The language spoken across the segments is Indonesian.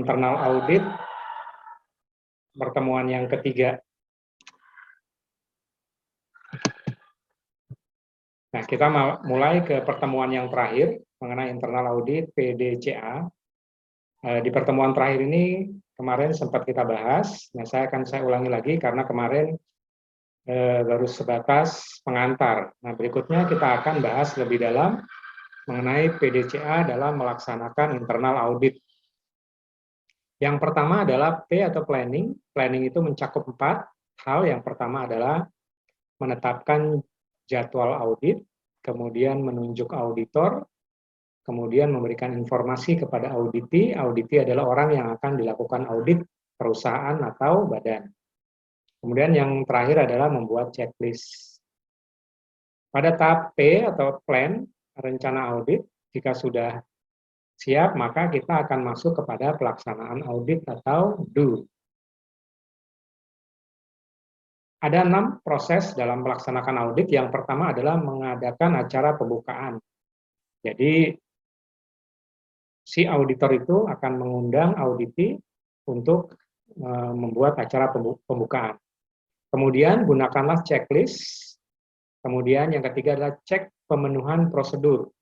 internal audit, pertemuan yang ketiga. Nah, kita mulai ke pertemuan yang terakhir mengenai internal audit PDCA. Di pertemuan terakhir ini kemarin sempat kita bahas. Nah, saya ulangi lagi karena kemarin baru sebatas pengantar. Nah, berikutnya kita akan bahas lebih dalam mengenai PDCA dalam melaksanakan internal audit. Yang pertama adalah P atau planning. Planning itu mencakup 4 hal. Yang pertama adalah menetapkan jadwal audit, kemudian menunjuk auditor, kemudian memberikan informasi kepada auditi. Auditi adalah orang yang akan dilakukan audit perusahaan atau badan. Kemudian yang terakhir adalah membuat checklist. Pada tahap P atau plan, rencana audit, jika sudah siap, maka kita akan masuk kepada pelaksanaan audit atau do. Ada 6 proses dalam melaksanakan audit. Yang pertama adalah mengadakan acara pembukaan. Jadi, si auditor itu akan mengundang auditi untuk membuat acara pembukaan. Kemudian, gunakanlah checklist. Kemudian, yang ketiga adalah cek pemenuhan prosedur.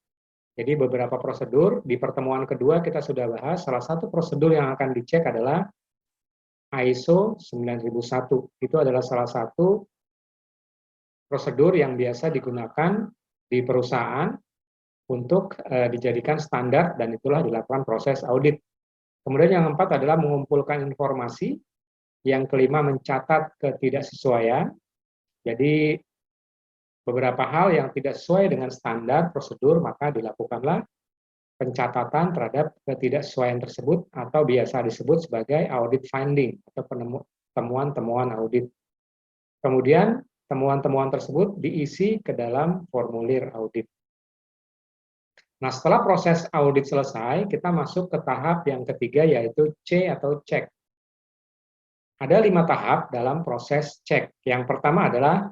Jadi, beberapa prosedur. Di pertemuan kedua kita sudah bahas, salah satu prosedur yang akan dicek adalah ISO 9001. Itu adalah salah satu prosedur yang biasa digunakan di perusahaan untuk dijadikan standar dan itulah dilakukan proses audit. Kemudian yang keempat adalah mengumpulkan informasi. Yang kelima mencatat ketidaksesuaian. Jadi beberapa hal yang tidak sesuai dengan standar prosedur maka dilakukanlah pencatatan terhadap ketidaksesuaian tersebut atau biasa disebut sebagai audit finding atau temuan-temuan audit. Kemudian temuan-temuan tersebut diisi ke dalam formulir audit. Nah, setelah proses audit selesai, kita masuk ke tahap yang ketiga yaitu C atau cek. Ada 5 tahap dalam proses cek. Yang pertama adalah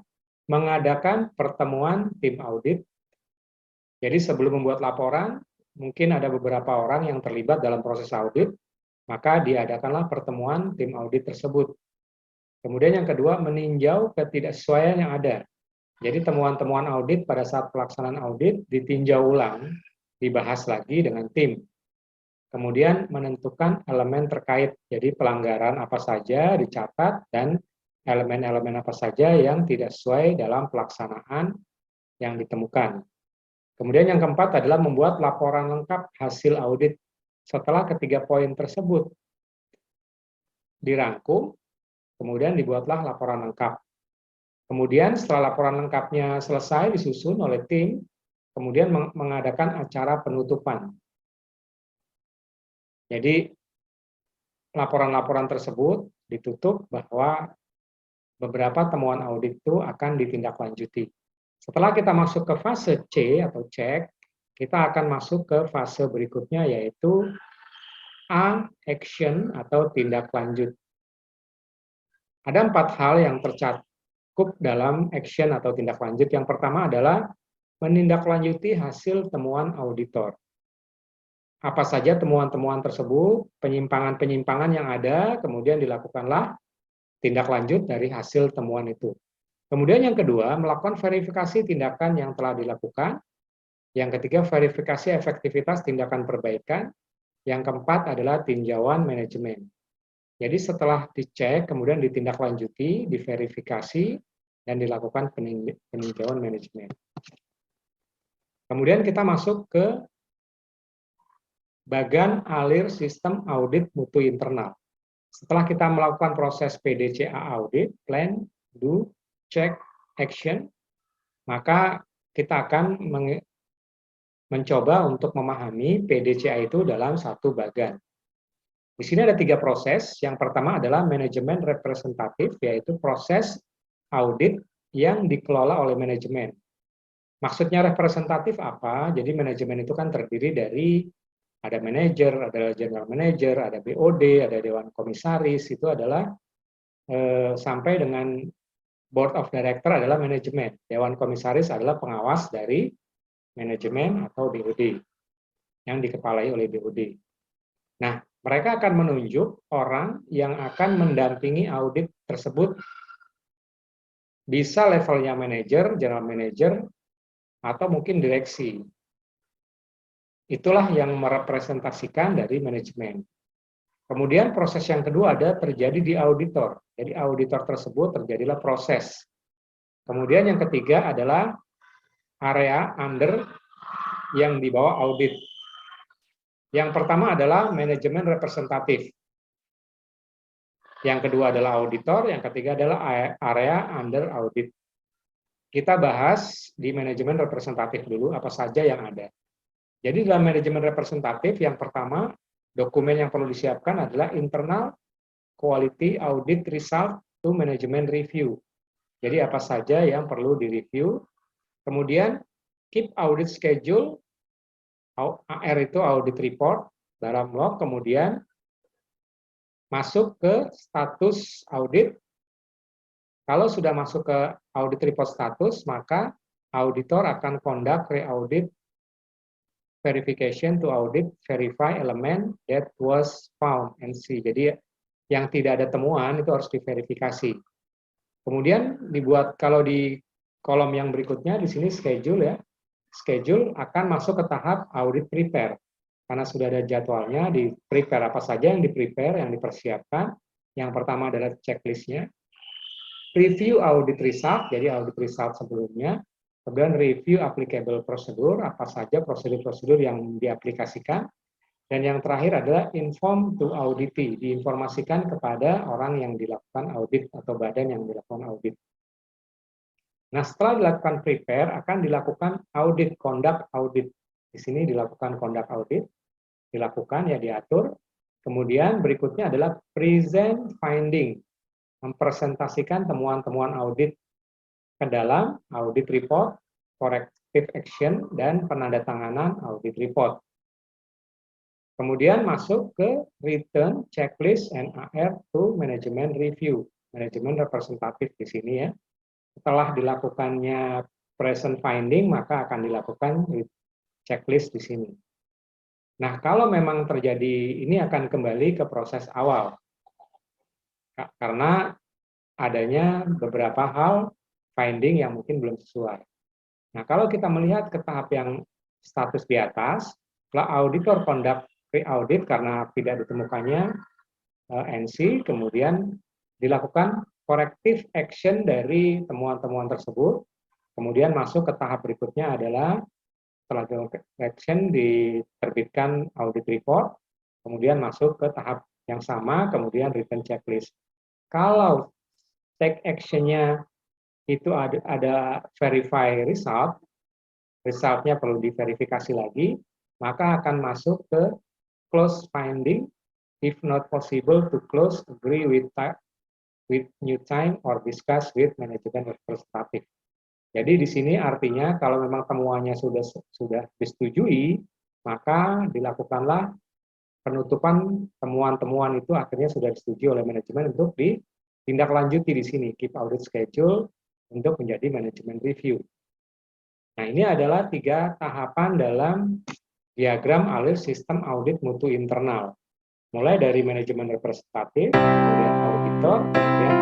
mengadakan pertemuan tim audit. Jadi sebelum membuat laporan, mungkin ada beberapa orang yang terlibat dalam proses audit, maka diadakanlah pertemuan tim audit tersebut. Kemudian yang kedua, meninjau ketidaksesuaian yang ada. Jadi temuan-temuan audit pada saat pelaksanaan audit ditinjau ulang, dibahas lagi dengan tim. Kemudian menentukan elemen terkait, jadi pelanggaran apa saja dicatat dan elemen-elemen apa saja yang tidak sesuai dalam pelaksanaan yang ditemukan. Kemudian yang keempat adalah membuat laporan lengkap hasil audit. Setelah ketiga poin tersebut dirangkum, kemudian dibuatlah laporan lengkap. Kemudian setelah laporan lengkapnya selesai disusun oleh tim, kemudian mengadakan acara penutupan. Jadi laporan-laporan tersebut ditutup bahwa beberapa temuan audit itu akan ditindaklanjuti. Setelah kita masuk ke fase C atau cek, kita akan masuk ke fase berikutnya yaitu A, action atau tindak lanjut. Ada 4 hal yang tercakup dalam action atau tindak lanjut. Yang pertama adalah menindaklanjuti hasil temuan auditor. Apa saja temuan-temuan tersebut, penyimpangan-penyimpangan yang ada, kemudian dilakukanlah tindak lanjut dari hasil temuan itu. Kemudian yang kedua, melakukan verifikasi tindakan yang telah dilakukan. Yang ketiga, verifikasi efektivitas tindakan perbaikan. Yang keempat adalah tinjauan manajemen. Jadi setelah dicek, kemudian ditindaklanjuti, diverifikasi, dan dilakukan peninjauan manajemen. Kemudian kita masuk ke bagan alir sistem audit mutu internal. Setelah kita melakukan proses PDCA audit, plan, do, check, action, maka kita akan mencoba untuk memahami PDCA itu dalam satu bagan. Di sini ada 3 proses. Yang pertama adalah manajemen representatif, yaitu proses audit yang dikelola oleh manajemen. Maksudnya representatif apa? Jadi manajemen itu kan terdiri dari ada manajer, ada general manager, ada BOD, ada dewan komisaris, itu adalah sampai dengan board of director adalah manajemen. Dewan komisaris adalah pengawas dari manajemen atau BOD yang dikepalai oleh BOD. Nah, Mereka akan menunjuk orang yang akan mendampingi audit tersebut, bisa levelnya manajer, general manager, atau mungkin direksi. Itulah yang merepresentasikan dari manajemen. Kemudian proses yang kedua ada terjadi di auditor. Jadi auditor tersebut terjadilah proses. Kemudian yang ketiga adalah area under yang dibawa audit. Yang pertama adalah manajemen representatif. Yang kedua adalah auditor, yang ketiga adalah area under audit. Kita bahas di manajemen representatif dulu apa saja yang ada. Jadi dalam manajemen representatif yang pertama, dokumen yang perlu disiapkan adalah internal quality audit result to management review. Jadi apa saja yang perlu direview. Kemudian keep audit schedule, AR itu audit report dalam log, kemudian masuk ke status audit. Kalau sudah masuk ke audit report status, maka auditor akan conduct re-audit verification to audit verify element that was found and see. Jadi yang tidak ada temuan itu harus diverifikasi. Kemudian dibuat, kalau di kolom yang berikutnya di sini schedule ya. Schedule akan masuk ke tahap audit prepare. Karena sudah ada jadwalnya, di prepare apa saja yang di prepare, yang dipersiapkan. Yang pertama adalah checklistnya. Review audit result, jadi audit result sebelumnya. Kemudian review applicable prosedur, apa saja prosedur-prosedur yang diaplikasikan. Dan yang terakhir adalah inform to auditee, diinformasikan kepada orang yang dilakukan audit atau badan yang dilakukan audit. Nah, setelah dilakukan prepare, akan dilakukan audit, conduct audit. Di sini dilakukan conduct audit, dilakukan ya diatur. Kemudian berikutnya adalah present finding, mempresentasikan temuan-temuan audit ke dalam audit report, corrective action, dan penandatanganan audit report. Kemudian masuk ke return, checklist, and AR to management review. Manajemen representatif di sini ya. Setelah dilakukannya present finding, maka akan dilakukan checklist di sini. Nah, kalau memang terjadi, ini akan kembali ke proses awal. Karena adanya beberapa hal finding yang mungkin belum sesuai. Nah, kalau kita melihat ke tahap yang status di atas, setelah auditor conduct pre-audit karena tidak ditemukannya NC, kemudian dilakukan corrective action dari temuan-temuan tersebut, kemudian masuk ke tahap berikutnya adalah setelah action diterbitkan audit report, kemudian masuk ke tahap yang sama, kemudian written checklist. Kalau take action-nya itu ada verify result, resultnya perlu diverifikasi lagi, maka akan masuk ke close finding, if not possible to close, agree with new time or discuss with manajemen representatif. Jadi di sini artinya kalau memang temuannya sudah disetujui, maka dilakukanlah penutupan temuan-temuan itu akhirnya sudah disetujui oleh manajemen untuk ditindaklanjuti di sini, keep audit schedule untuk menjadi manajemen review. Nah, ini adalah 3 tahapan dalam diagram alur sistem audit mutu internal. Mulai dari manajemen representatif, kemudian auditor, kemudian